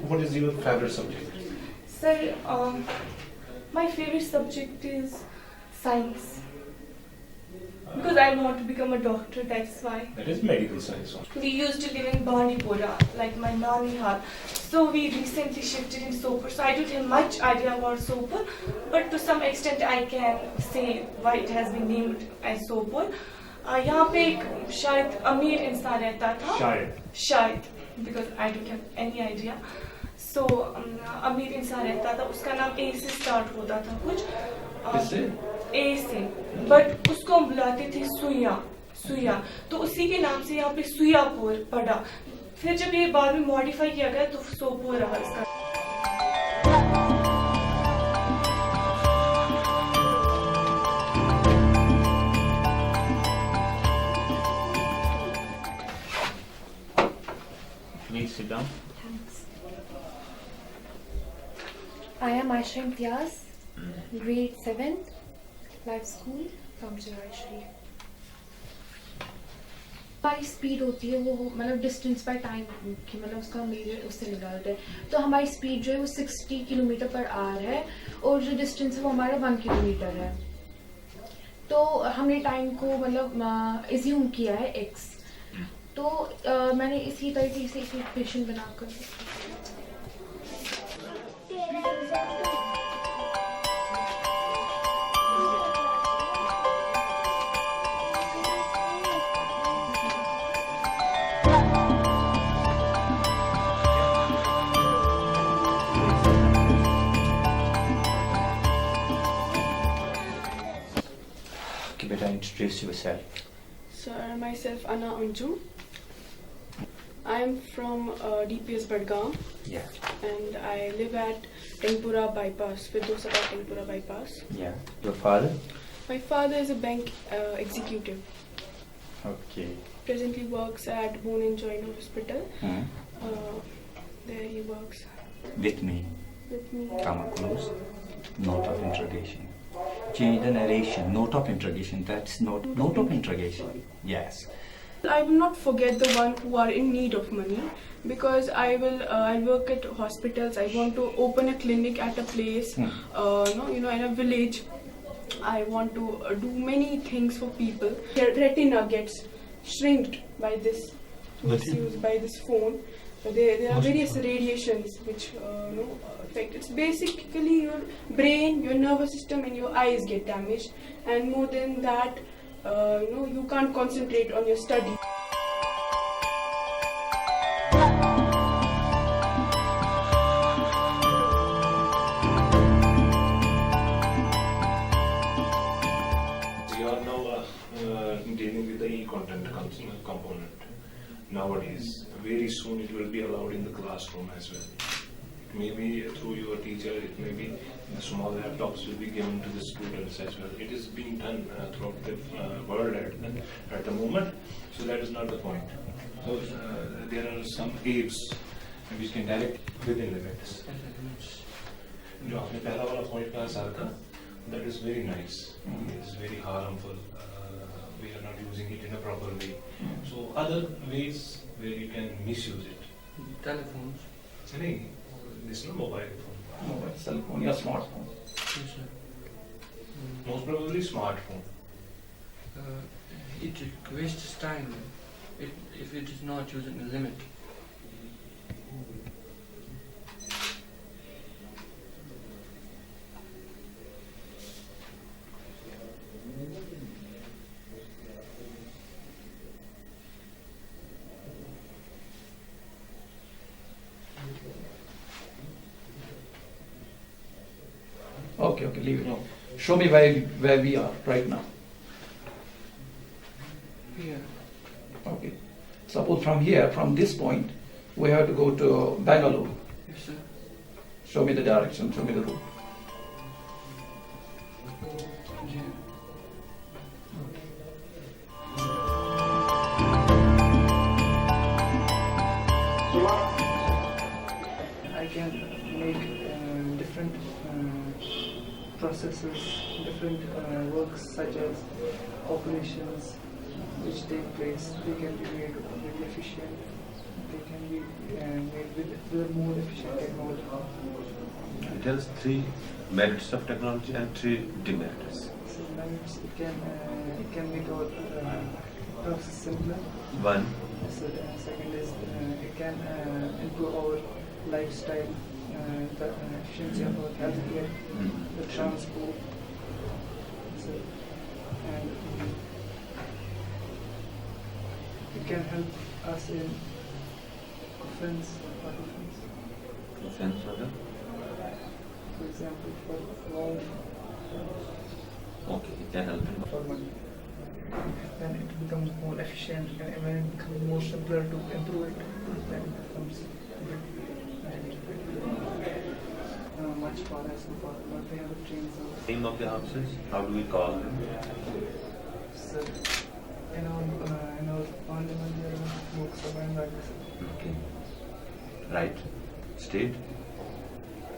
What is your favorite subject? Sir, my favorite subject is science. Because I want to become a doctor, that's why. That is medical science. We used to live in Bandipora, like my nani had. So we recently shifted in Sopur. So I don't have much idea about Sopur, but to some extent I can say why it has been named as Sopur. यहाँ पे एक शायद अमीर इंसान रहता था शायद because I don't have any idea. So अमीर इंसान रहता था, उसका नाम A से start होता था कुछ A से, but उसको हम बुलाते थे सुया, तो उसी के नाम से यहाँ पे सुयापुर पड़ा. फिर जब ये बाद में मॉडिफाई किया गया तो सोपुर रहा इसका. Please sit down. Thanks. I am Aisha Imtiaz, grade 7th, life school from Chiraishri. हमारी स्पीड होती है वो मतलब डिस्टेंस बाय टाइम की मतलब उसका मेजर उससे निकालते हैं. तो हमारी स्पीड जो है वो 60 किलोमीटर पर आवर है और जो डिस्टेंस है वो हमारा 1 किलोमीटर है. तो हमने टाइम को मतलब एज्यूम किया है x. तो मैंने इसी तरीके से एक इक्वेशन बनाकर Better introduce yourself. Sir, myself Anna Anju. I am from DPS Badgaon. Yeah. And I live at Tengpura Bypass, Firdosabad Tengpura Bypass. Yeah. Your father? My father is a bank executive. Okay. Presently works at Bone and Joint Hospital. There he works. With me. With me. Come close. Note of interrogation. Change the narration. Note of interrogation. That's note of interrogation. Yes. I will not forget the one who are in need of money, because I work at hospitals. I want to open a clinic at a place, in a village. I want to do many things for people. Their retina gets shrinked by this misuse by this phone. There are various radiations which affect. It's basically your brain, your nervous system, and your eyes get damaged. And more than that, you can't concentrate on your study. We are now dealing with the e-content component. Nowadays, very soon it will be allowed in the classroom as well. Maybe through your teacher, it may be small laptops will be given to the students as well. It is being done throughout the world at the moment, so that is not the point. So there are some aids which can direct within limits. जो आपने पहला वाला point कहा sir का, that is very nice. It is very harmful. We are not using it in a proper way. So other ways where you can misuse it. Telephones. नहीं, this is not mobile phone. Mobile, cell phone or smartphone. Yes, sir. Most probably smartphone. It wastes time if it is not using a limit. Okay, leave it. Show me where we are right now. Here. Okay. Suppose from here, from this point, we have to go to Bangalore. Yes, sir. Show me the direction, show me the route. I can make different processes, different works such as operations which take place. They can be made very efficient. They can be made with more efficient technology. Tell us 3 merits of technology and 3 demerits. So merits, it can make our process simpler. 1. So, second is it can improve our lifestyle, the efficiency of our healthcare, the transport, so, and it can help us in defense. Defense order. For example, for war, Okay, it can help in for money. Then it becomes more efficient, and when it becomes more simpler to improve it, then it becomes much faster for what they have trained. name of the houses. How do we call them? So, in our parliament, there are books of languages. Okay. Right. State.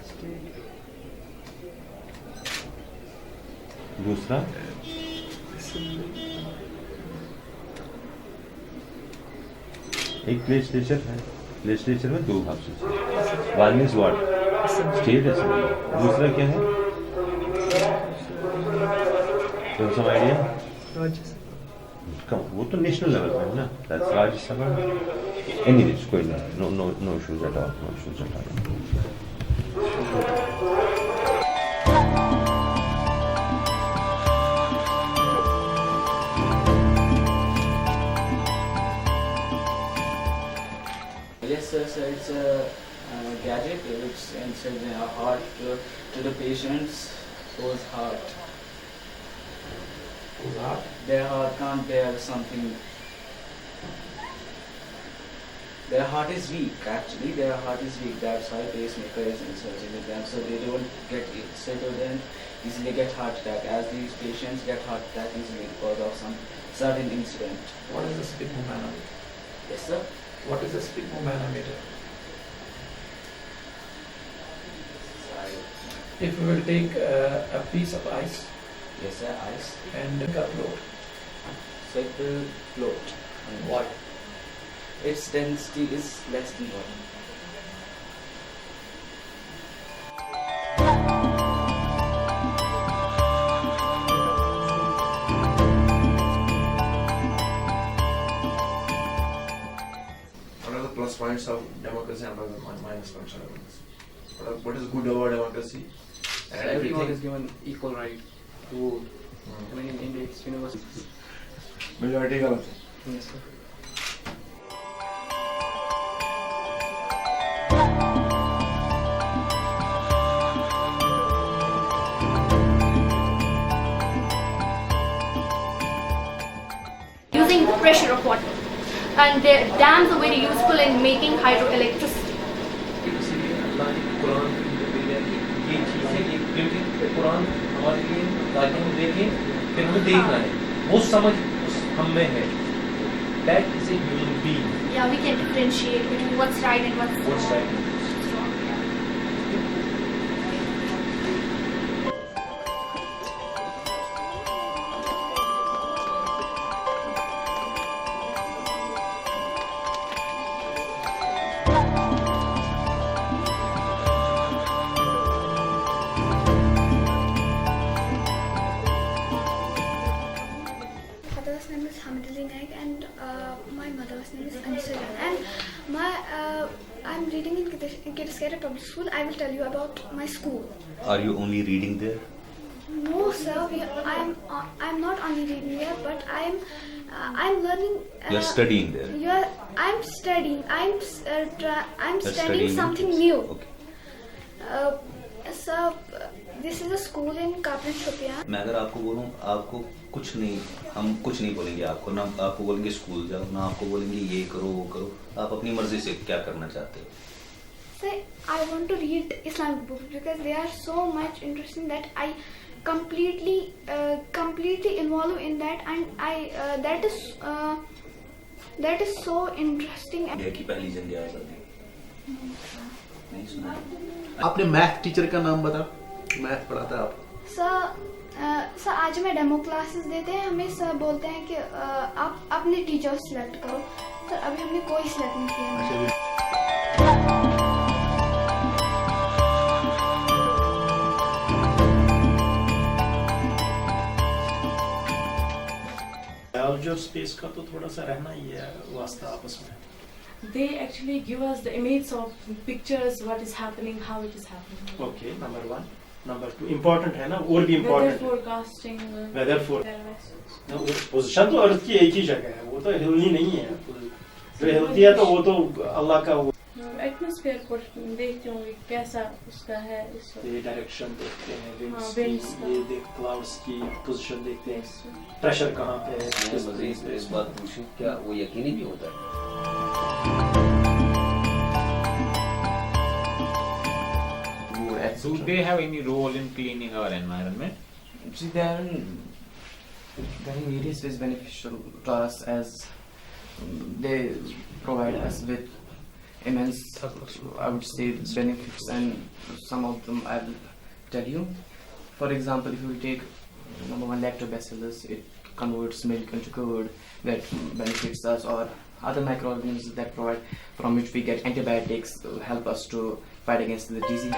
State. दूसरा एक legislature है. Legislature में 2 houses. One is what? State assembly. दूसरा क्या है? Some idea? वो तो national level पे है ना. दैट्स राज्यसभा. एनीवेज कोई नहीं. No issues at all. No issues at all. Yes, sir. So it's a gadget which inserts in our heart to the patient's whose heart. Whose heart? Their heart can't bear something. Their heart is weak. Actually, their heart is weak. That's why pacemaker is inserted in them, so they don't get settled and easily get heart attack. As these patients get heart attack easily because of some sudden incident. What is the sphygmomanometer? Yes, sir. What is the sphygmomanometer? If we will take a piece of ice Yes, sir. Ice. and make a float, So it will float. why? Its density is less than water. What are the plus points of democracy and what are the minus points of democracy? What is good about democracy? So everyone is given equal right to vote. I mean, in India it's universal. Majority का Yes, sir. Using the pressure of water, and the dams are very useful in making hydroelectricity. Quran ये चीज़ है, ये क्योंकि कुरान हमारे लिए ताकि हम देखें, फिर हमें देखना है, वो समझ हम में है. That is a human being. Yeah, we can differentiate between what's right and what's What's right? wrong. Father's name is Hamidullah Naik and my mother's name is Anisa Jan. And I'm reading in Kitaskere Public School. I will tell you about my school. Are you only reading there? No, sir. I'm not only reading here, but I'm learning. You're studying there. I'm studying. I'm You're studying something new. Okay. So this is a school in Kaplan Shopian. मैं अगर आपको बोलूँ, आपको कुछ नहीं, हम कुछ नहीं बोलेंगे आपको, ना आपको बोलेंगे स्कूल जाओ, ना आपको बोलेंगे ये करो वो करो, आप अपनी मर्जी से क्या करना चाहते हो? So I want to read Islamic books because they are so much interesting that I completely involved in that, and that is so interesting. India की पहली जंग आज़ादी नहीं सुना? आपने मैथ टीचर का नाम बता, मैथ पढ़ाता है आप? सर आज मैं डेमो क्लासेस देते हैं, हमें सर बोलते हैं कि आप अपने टीचर सिलेक्ट करो। सर अभी हमने कोई सिलेक्ट नहीं किया। जो स्पेस का तो थोड़ा सा रहना ही है वास्ता आपस में। They actually give us the images of pictures, what is happening, how it is happening. Okay, number 1, number 2 important है ना, और भी important Weather forecasting. Weather forecasting. Position तो अर्थ की एक ही जगह है, वो तो हिलनी नहीं है। जो हिलती है तो वो तो अल्लाह का वो। एटमॉस्फेयर को देखते होंगे कैसा उसका है इस वक्त। ये डायरेक्शन देखते हैं, विंड्स की, ये देख क्लाउड्स की पोजीशन देखते हैं, प्रेशर कहाँ पे है। इस बात पूछूं, क्या वो यकीनी भी होता है? Do they have any role in cleaning our environment? See, they are in various ways beneficial to us, as they provide us with immense, I would say, benefits, and some of them I will tell you. For example, if you take number 1, lactobacillus, it converts milk into curd, that benefits us, or other microorganisms that provide, from which we get antibiotics to help us to fight against the disease.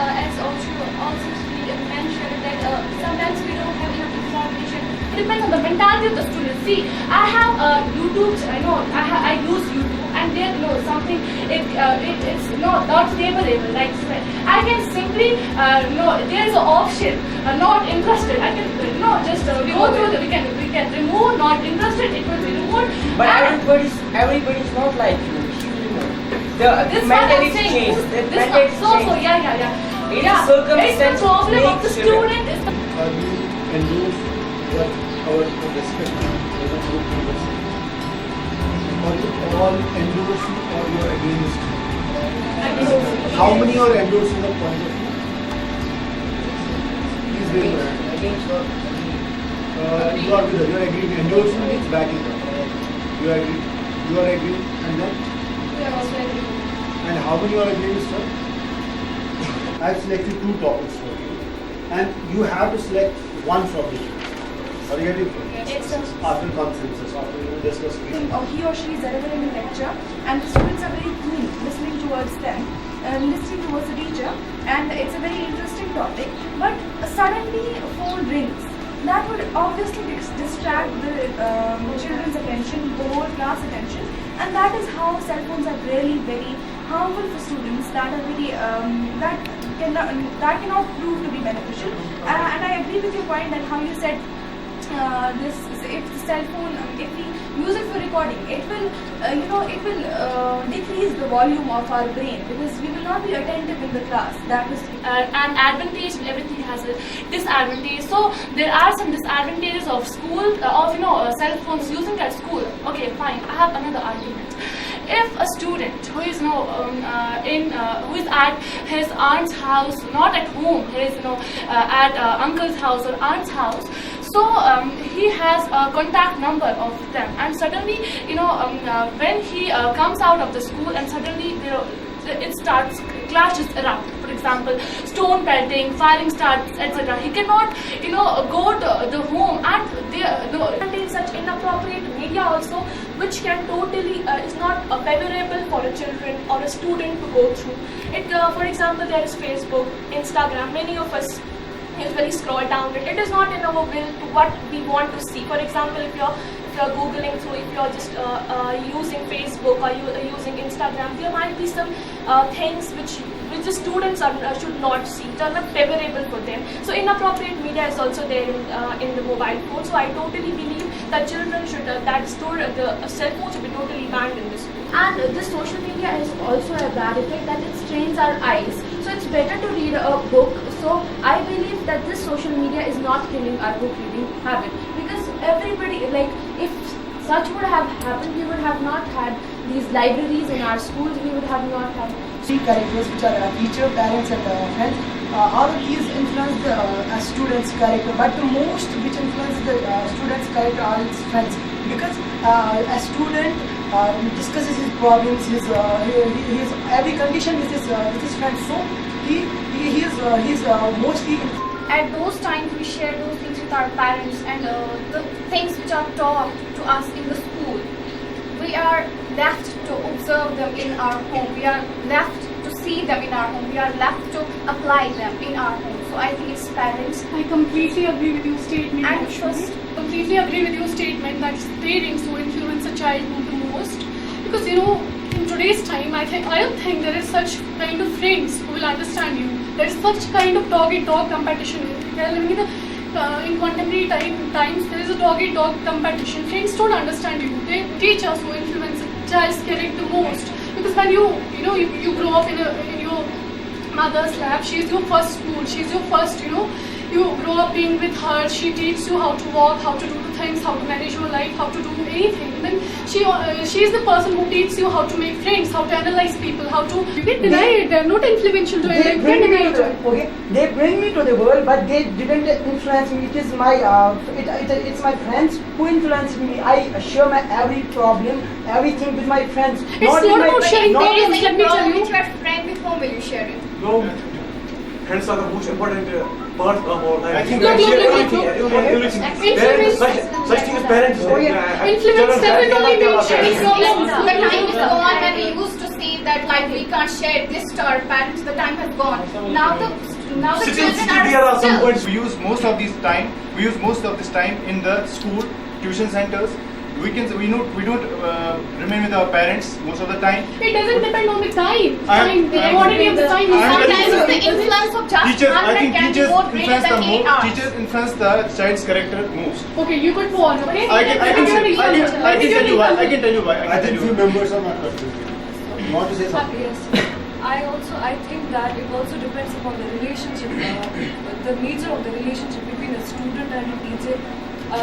As also mentioned, that sometimes we don't have enough information. It depends on the mentality of the student. See, I have YouTube. I use YouTube, and there something. It's not favorable. Like I can simply there is an option not interested. I can just go through. We can remove not interested. It will be removed. But everybody's not like you. The mentality changed. Yeah. It's the problem of the student. Are you endorse what our respective group university? Are you all endorsing or you are against? How many are endorsing the point of view? Please be against or you are with us. You are agreeing. Endorsing means backing up. You are agreeing. You are agreeing, and then. We are also agreeing. And how many are against, sir? I have selected 2 topics for you, and you have to select one from each. Are you getting it? Yes. After consensus, after you discuss. He or she is delivering a lecture, and the students are very keen listening towards them, listening towards the teacher, and it's a very interesting topic. But suddenly a phone rings. That would obviously distract the children's attention, the whole class attention, and that is how cell phones are really very harmful for students. That are very that cannot prove to be beneficial. And I agree with your point that how you said if the cell phone, if we use it for recording, it will decrease the volume of our brain because we will not be attentive in the class. That is an advantage. Everything has a disadvantage. So there are some disadvantages of school cell phones using at school. Okay, fine. I have another argument. If a student who is who is at his aunt's house, not at home, he is at uncle's house or aunt's house, so he has a contact number of them, and suddenly when he comes out of the school and suddenly it starts clashes around. For example, stone pelting, firing starts, etc. He cannot go to the home, and there contain such inappropriate media also, which can totally is not favorable for a children or a student to go through. For example, there is Facebook, Instagram. Many of us usually scroll down it. It is not in our will to what we want to see. For example, if you're googling through, if you're just using Facebook or using Instagram, there might be some things which the students should not see, which are not favorable for them. So inappropriate media is also there in the mobile phone. So I totally believe that children should the cell phone should be totally banned in this. And this social media is also a bad effect that it strains our eyes. So it's better to read a book. So I believe that this social media is not killing our book reading habit, because everybody, like, if such would have happened, we would have not had these libraries in our schools. We would have not had three characters, which are teacher, parents, and friends. All of these influence the student's character, but the most which influence the student's character are his friends, because a student discusses his problems, his every condition with his friends. So he is mostly. At those times, we share those things with our parents, and the things which are taught to us in the school, we are left to observe them in our home. We are left to see them in our home. We are left to apply them in our home. So I think it's parents. I completely agree with your statement. And completely agree with your statement that it's parents who influence a child the most. Because in today's time, I don't think there is such kind of friends who will understand you. There is such kind of dog-eat-dog competition. In contemporary times, there is a dog-eat-dog competition. Friends don't understand you. They teach us who influence a child's character the most. Because when you grow up in your mother's lap, she is your first school. She is your first, you grow up being with her. She teaches you how to walk, how to do the things, how to manage your life, how to do anything. And then she is the person who teaches you how to make friends, how to analyze people, how to. You can deny it. They are not influential to it. They bring me to the world, but they didn't influence me. It is my it's my friends who influenced me. I share my every problem, everything with my friends. It's not about sharing problems. Let me tell you. With your friend, with whom will you share it? No, friends are the most important part of our life. I think we share everything. Such thing as parents. Influence doesn't only mean sharing problems. The time is gone when we used to say that like we can't share this to our parents. The time has gone. Now the children are some points we use most of this time in the school, tuition centers. We don't remain with our parents most of the time. It doesn't depend on the time. The quantity of the time. Sometimes it's the influence of just teachers. I think can teachers be more greater influence than 8 hours. Teachers influence the child's character most. Okay, you could go on. Okay? I can tell you why. I think few members are not participating. You want to say something? Yes. I think that it also depends upon the relationship, the nature of the relationship between a student and a teacher, a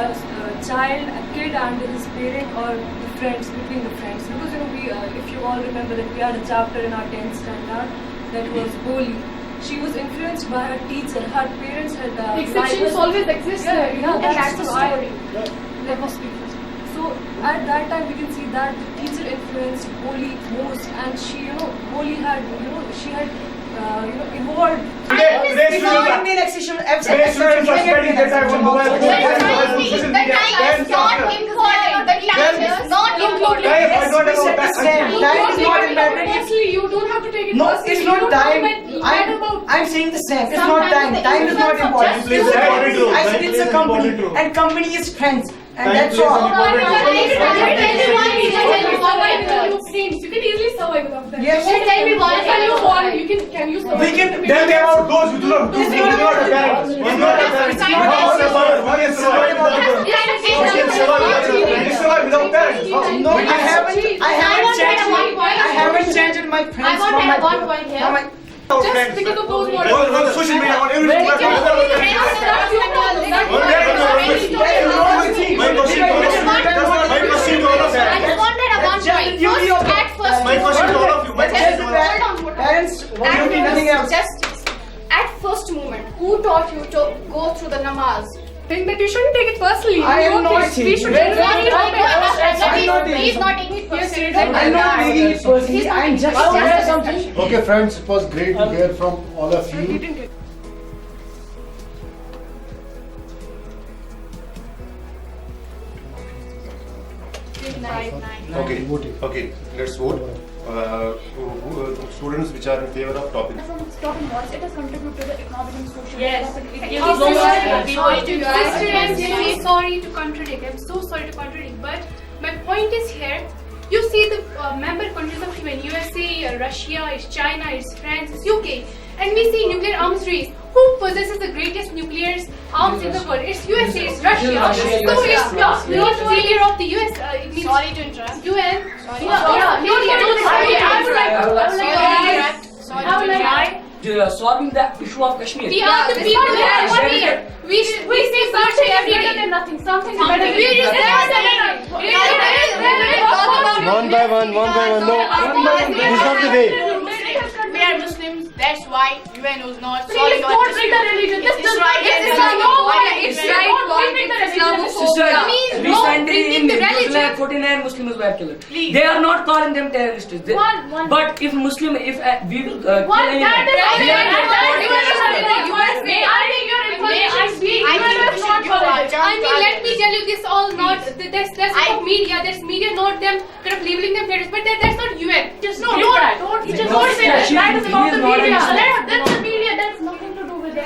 child, a kid and his parent, or the friends, between the friends. Because we, if you all remember that we had a chapter in our 10th standard that was bully. She was influenced by her teacher. Her parents had. Exceptions always exist. That's the story. Let us speak first. So at that time we can see that the teacher influenced Boli most, and she, Boli had, she had, evolved. Today's not mean exception. The time is not important. The time is not important. Honestly, you don't have to take it. No, it's not time. I'm saying the same. It's not time. Time is not important. I said it's a company, and company is friends. And that's all. You can easily survive without that. Yes. Tell me why can you survive? We can tell them about those who do not have parents. No, I haven't changed my friends. I want to have one point here. Just because of those words. On social media, on everything. My question to all of you. Parents, nothing else. Just at first moment, who taught you to go through the namaz? Think that you shouldn't take it personally. I am not taking it. Please not take it personally. I'm not taking it personally. I'm just something. Okay, friends, it was great to hear from all of you. Okay, let's vote. students which are in favor of topics. Talking about it has contributed to the economic and social. Yes, development. it gives Sorry to contradict. I'm so sorry to contradict. But my point is here. You see the member countries of UN, USA, Russia, it's China, it's France, it's UK, and we see nuclear arms race. Who possesses the greatest nuclear arms in the world? It's USA, it's Russia. So it's not failure of the US. It means Sorry to interrupt. UN. Solving the issue of Kashmir. We are the people who are 1 year. We say something every day. Nothing. Something better. One by one. No, this is not the way. We are Muslims, that's why UN was not Please solving our don't bring the religion. dispute. This It's does right. not- It's Sister, recently in New Zealand, 49 Muslims were killed. Please. They are not calling them terrorists. But if Muslim, if we will kill anyone, let me tell you this all not that's not media. That's media not them kind of labeling them terrorists, but that's not UN. Just don't say that. Don't say that. That is about the media. That's the media. That's nothing to do with it.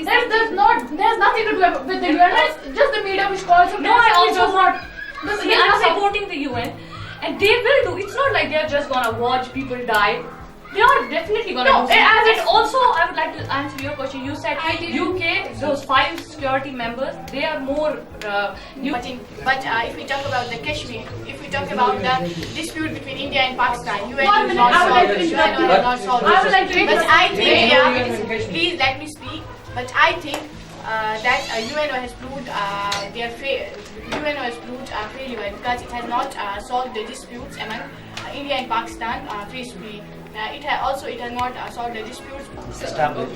There's nothing to do with the UN. It's just the media which calls them. No, I also not. See, I'm supporting the UN, and they will do. It's not like they're just gonna watch people die. They are definitely gonna do something. And also, I would like to answer your question. You said UK, those 5 security members, they are more. But if we talk about the Kashmir, if we talk about the dispute between India and Pakistan, UN 1 is minute, not I would like solved. to UN interrupt has you. not solved. I would like to But I think, interrupt. please let me speak. But I think that UNO has proved UNO has proved failure because it has not solved the disputes among India and Pakistan peacefully. It has not solved the disputes. Established,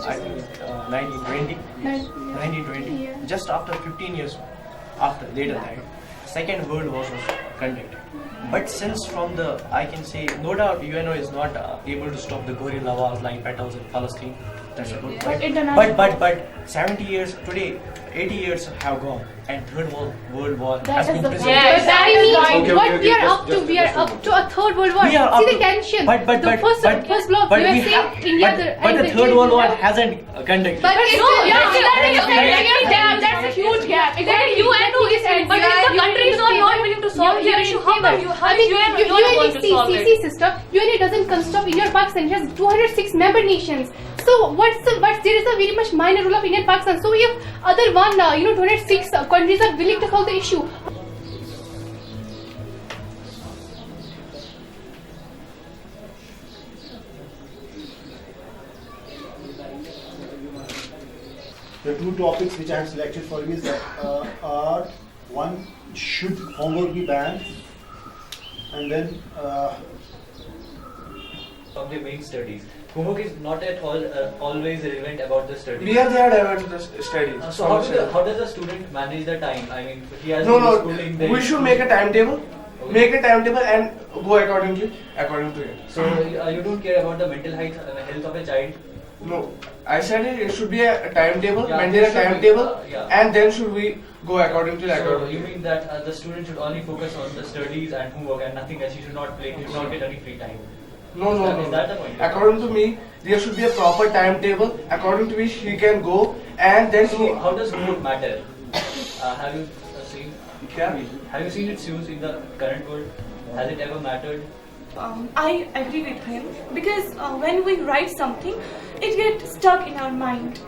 I think, 1920, just after 15 years after later that, Second World War was conducted. But since from the, I can say, no doubt UNO is not able to stop the guerrilla wars like battles in Palestine. That's a good point. But 70 years today, 80 years have gone, and Third World War has been preserved. But I mean, what we are up to? We are up to a Third World War. We are up See the to- tension. But First block, but we USA, have, India, but the Third World War hasn't conducted. But it's That's a huge gap. Exactly, UNO is, but if the countries are not willing to solve the issue, how is UNO going to solve it? See, sister, UNO doesn't consist of India or Pakistan. It has 206 member nations. So there is a very much minor role of India and Pakistan. So if other 206 countries are willing to solve the issue. The 2 topics which I have selected for you is that are one, should homework be banned, and then of the main studies. Homework is not at all always relevant about the studies. We are there about the studies. So how does the student manage the time? I mean, he has schooling. Then We should make a timetable. Okay. Make a timetable and go according to it. So you don't care about the mental health of a child? No, I said it should be a timetable, Yeah, maintain a it should be, timetable, yeah. and then should we go according to that. So you mean that the student should only focus on the studies and homework and nothing else? He should not play. He should not get any free time. No. Is that the point? According to me, there should be a proper timetable according to which he can go, and then So how does homework matter? Have you seen? Have you seen its use in the current world? Has it ever mattered? I agree with him because when we write something, it gets stuck in our mind.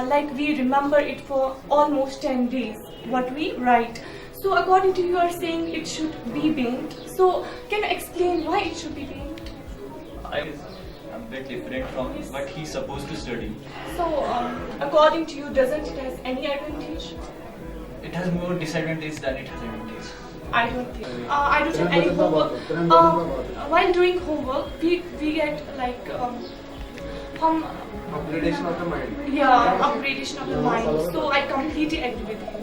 Like we remember it for almost 10 days, what we write. So according to you are saying it should be banned. So can you explain why it should be banned? I'm a bit different from what he's supposed to study. So according to you, doesn't it has any advantage? It has more disadvantage than it has advantage. I don't think. I don't have any homework. While doing homework, we get like upgradation of the mind. Yeah, upgradation of the mind. So I completely agree with him.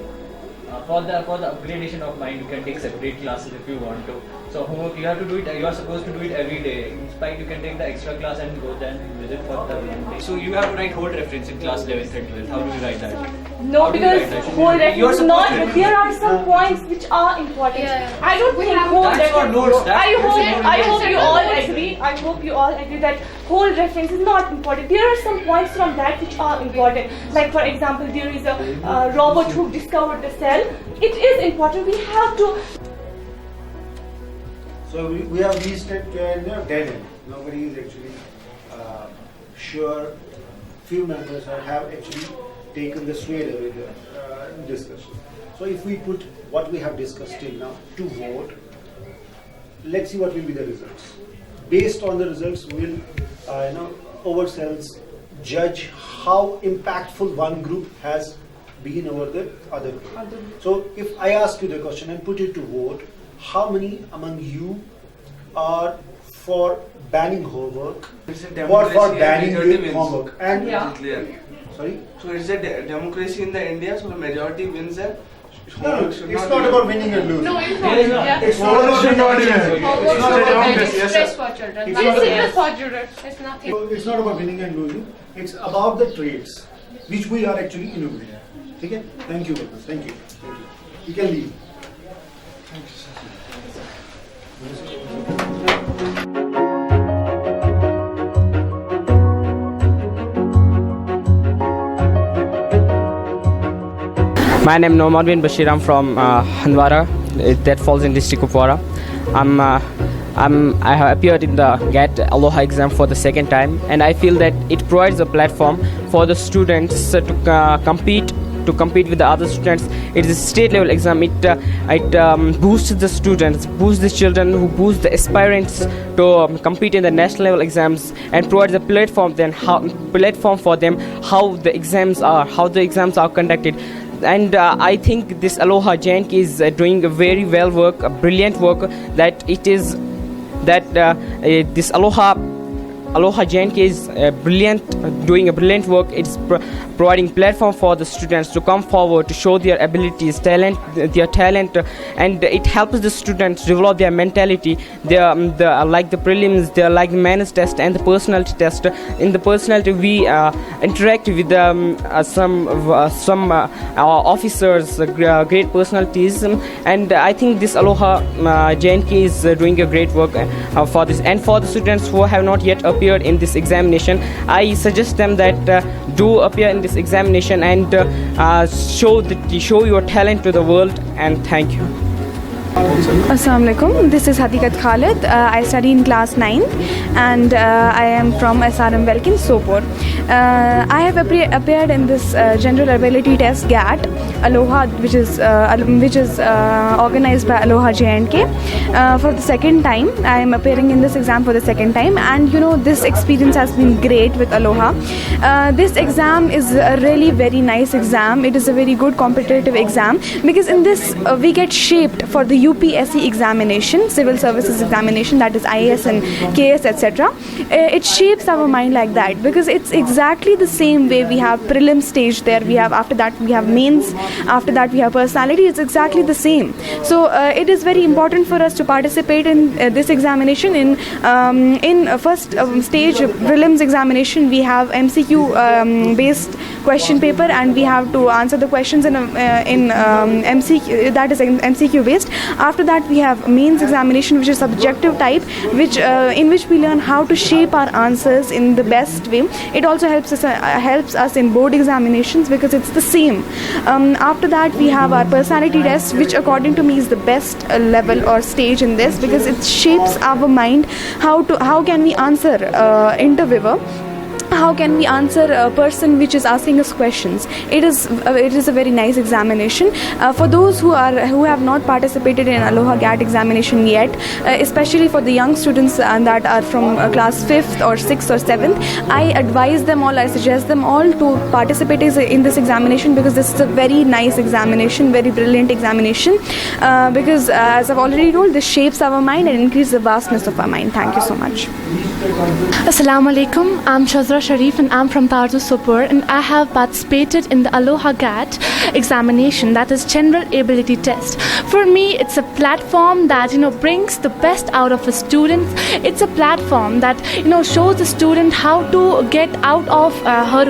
For the upgradation of mind, you can take separate classes if you want to. So homework you have to do it. You are supposed to do it every day. In spite, you can take the extra class and go then visit for the one day. So you have to write whole reference in class 11th and 12th. How do you write that? No, How do you write because that? whole You are reference supposed not. to write There are it. some points which are important. I don't think whole That's for reference. notes. That's I for hope you all agree. I hope you all agree that whole reference is not important. There are some points from that which are important. Like for example, there is a robot who discovered the cell. It is important. We have to. So we have reached at dead end. Nobody is actually sure. Few members have actually taken the sway with the discussion. So if we put what we have discussed till now to vote, let's see what will be the results. Based on the results, we'll ourselves judge how impactful one group has been over the other group. So if I ask you the question and put it to vote, how many among you are for banning homework or for banning the homework? And clear. Sorry? So it's a democracy in the India, so the majority wins and No, it's not about winning and losing. No, it's not. It's not about winning and losing. It's not a democracy. Yes, sir. For children. It's not It's for children. It's nothing. It's not about winning and losing. It's about the traits which we are actually innovating. Okay? Thank you very much. Thank you. Thank you. You can leave. My name is Nomad bin Bashir. I'm from Handwara, that falls in district of Kupwara. I have appeared in the GAT ALOHA exam for the second time, and I feel that it provides a platform for the students to compete with the other students. It is a state level exam. It boosts the students, boosts the children, who boost the aspirants to compete in the national level exams, and provides a platform for them how the exams are conducted. And I think this ALOHA JNK is doing a very well work, a brilliant work. This ALOHA JNK is doing a brilliant work. It's providing platform for the students to come forward, to show their abilities, their talent, and it helps the students develop their mentality. Like the prelims, they are like the manners test and the personality test. In the personality, we interact with some officers, great personalities, and I think this ALOHA JNK is doing a great work for this. And for the students who have not yet appeared in this examination, I suggest them that do appear in this examination and show your talent to the world. And thank you. Assalamu alaikum. This is Hadiqat Khalid. I study in class 9 and I am from SRM Velkin, Sopor. I have appeared in this General Ability Test GAT ALOHA, which is organized by ALOHA JNK for the second time. I am appearing in this exam for the second time, and this experience has been great with ALOHA. This exam is a really very nice exam. It is a very good competitive exam because in this we get shaped for the UPSC examination, civil services examination, that is IAS and KS, etc. It shapes our mind like that because it's exactly the same way. We have prelim stage there, after that we have mains, after that we have personality. It's exactly the same. So it is very important for us to participate in this examination. In first stage prelims examination, we have MCQ based question paper, and we have to answer the questions in MCQ, that is MCQ based. After that we have mains examination, which is subjective type, in which we learn how to shape our answers in the best way. It also helps us in board examinations because it's the same. After that we have our personality test, which according to me is the best level or stage in this because it shapes our mind. How can we answer interviewer? How can we answer a person which is asking us questions? It is a very nice examination. For those who have not participated in ALOHA GAT examination yet, especially for the young students that are from class 5th or 6th or 7th, I advise them all, I suggest them all to participate in this examination because this is a very nice examination, very brilliant examination because as I've already told, this shapes our mind and increases the vastness of our mind. Thank you so much. Assalamu alaikum. I'm Shazra Sharif and I'm from Tarzu Sopur, and I have participated in the ALOHA GAT examination, that is General Ability Test. For me, it's a platform that brings the best out of a student. It's a platform that shows the student how to get out of her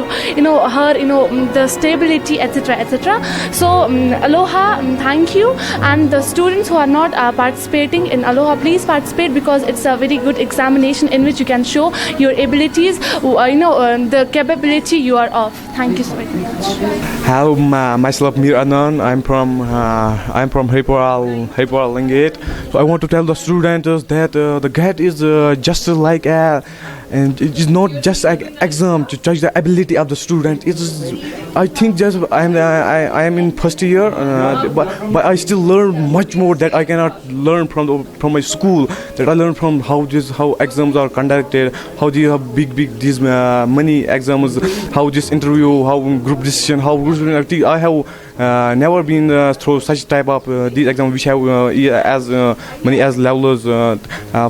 the stability, etc., etc. So ALOHA, thank you, and the students who are not participating in ALOHA, please participate, because it's a very good examination in which you can show your abilities, the capability you are of. Thank you so much. Hello, myself Mir Anan. I'm from Haiporal Langate. So I want to tell the students that the GAT is just like and it is not just an exam to judge the ability of the student. I think just I am in first year, but I still learn much more that I cannot learn from my school. That I learn from how exams are conducted, how they have big these many exams, how this interview, how group decision, how group activity. I have never been through such type of these exams which have as many as levels.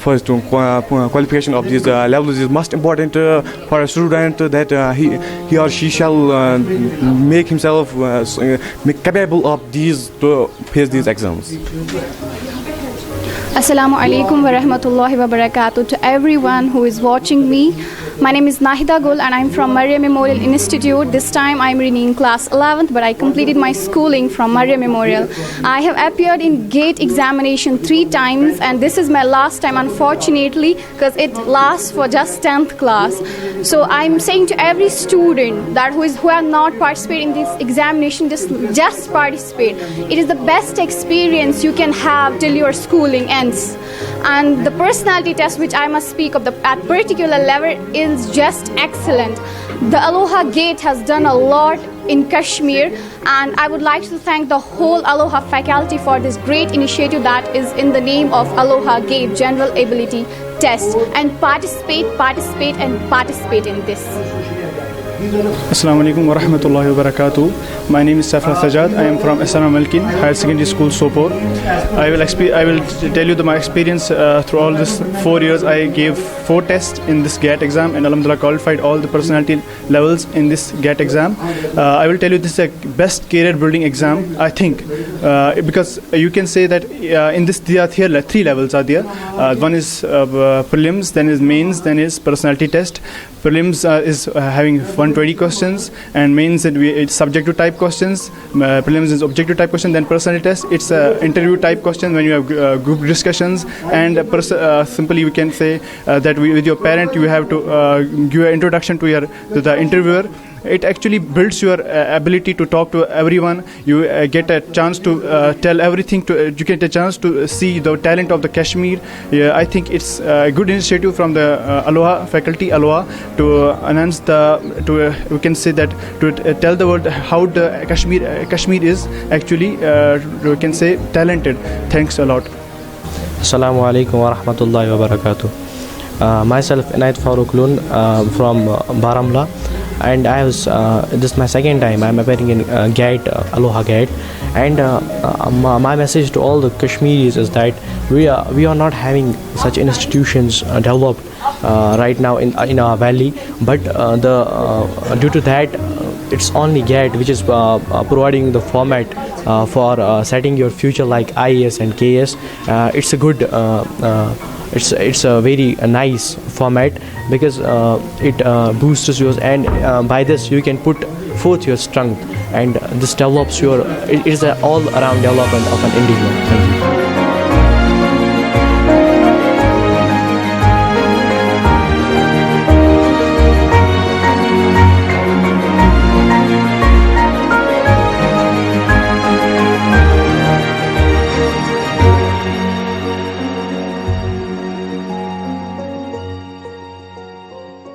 First qualification of these levels is most important for a student, that he or she shall make himself capable of these to face these exams. Assalamu alaikum wa rahmatullahi wa barakatuh to everyone who is watching me. My name is Nahida Gul and I'm from Maria Memorial Institute. This time I'm reading in class 11th, but I completed my schooling from Maria Memorial. I have appeared in GATE examination 3 times, and this is my last time, unfortunately, because it lasts for just 10th class. So I'm saying to every student that who are not participating in this examination, just participate. It is the best experience you can have till your schooling ends. And the personality test, which I must speak of at particular level, is just excellent. The ALOHA GATE has done a lot in Kashmir, and I would like to thank the whole ALOHA faculty for this great initiative that is in the name of ALOHA GATE General Ability Test. And participate in this. Assalamu alaikum wa rahmatullahi wa barakatuh. My name is Safra Sajad. I am from SRM Malkin Higher Secondary School, Sopor. I will tell you my experience through all this 4 years. I gave 4 tests in this GAT exam, and alhamdulillah qualified all the personality levels in this GAT exam. I will tell you this is a best career building exam, I think, because you can say that in this there are 3 levels are there. One is prelims, then is mains, then is personality test. Prelims is having 120 questions, and mains it's subjective type questions. Prelims is objective type question. Then personality test, it's interview type question when you have group discussions, and simply we can say that with your parent you have to give an introduction to the interviewer. It actually builds your ability to talk to everyone. You get a chance to tell everything. You get a chance to see the talent of the Kashmir. I think it's a good initiative from the ALOHA faculty, ALOHA, to enhance we can say that to tell the world how the Kashmir is actually we can say talented. Thanks a lot. Assalamu alaikum wa rahmatullahi wa barakatuh. Myself Inayat Farooq Loon from Baramla, and this is my second time I'm appearing in GAT, ALOHA GAT, and my message to all the Kashmiris is that we are not having such institutions developed right now in our valley, but due to that it's only GAT which is providing the format for setting your future like IAS and KS. It's a good it's a very nice format because it boosts yours, and by this you can put forth your strength, and this develops it is an all-around development of an individual. Thank you.